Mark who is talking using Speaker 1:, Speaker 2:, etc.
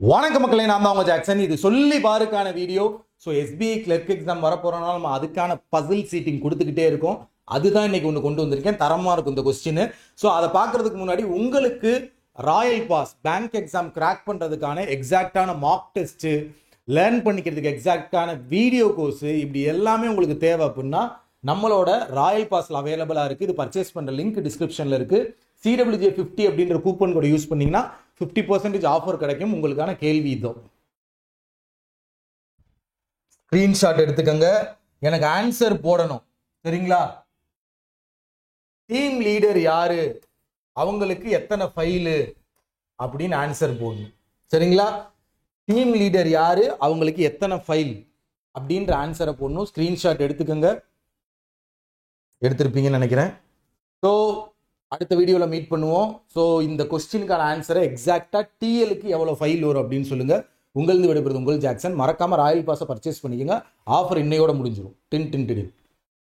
Speaker 1: வணக்க மக்களே, நான் தான் உங்க ஜாக்சன். இது சொல்லி பாருக்கான video. So SBI clerk exam வரப்போறனால நம்ம அதுக்கான பசில் சீட்டிங் கொடுத்துக்கிட்டே இருக்கோம். அதுதான் இன்னைக்கு ஒன்று கொண்டு வந்திருக்கேன். தரமாக இருக்கும் இந்த கொஸ்டின். ஸோ அதை பார்க்கறதுக்கு முன்னாடி உங்களுக்கு royal pass bank exam crack பண்ணுறதுக்கான எக்ஸாக்டான மார்க் டெஸ்ட்டு, லேர்ன் பண்ணிக்கிறதுக்கு எக்ஸாக்டான வீடியோ கோர்ஸு, இப்படி எல்லாமே உங்களுக்கு தேவை அப்படின்னா நம்மளோட ராயல் பாஸில் அவைலபிளாக இருக்குது. இது பர்ச்சேஸ் பண்ணுற லிங்க் டிஸ்கிரிப்ஷனில் இருக்குது. CWJ50 அப்படின்ற கூப்பன் கோடை யூஸ் பண்ணீங்கன்னா 50% ஆஃபர் கிடைக்கும். உங்களுக்கான கேள்வி இதோ, ஸ்கிரீன்ஷாட் எடுத்துக்கங்க. எனக்கு ஆன்சர் போடணும், சரிங்களா? டீம் லீடர் யாரு, அவங்களுக்கு எத்தனை ஃபைலு அப்படின்னு ஆன்சர் போடணும், சரிங்களா? டீம் லீடர் யாரு, அவங்களுக்கு எத்தனை ஃபைல் அப்படின்ற ஆன்சரை போடணும். ஸ்கிரீன்ஷாட் எடுத்துக்கங்க. எடுத்திருப்பீங்கன்னு நினைக்கிறேன். ஸோ அடுத்த வீடியோவில் மீட் பண்ணுவோம். ஸோ இந்த கொஸ்டினுக்கான ஆன்சரை எக்ஸாக்டாக டிஎலுக்கு எவ்வளோ ஃபைல் வரும் அப்படின்னு சொல்லுங்கள். உங்களது விடைபெறுது உங்கள் ஜாக்சன். மறக்காமல் ராயல் பாஸை பர்ச்சேஸ் பண்ணிக்கோங்க. ஆஃபர் இன்னையோட முடிஞ்சிடும். டின்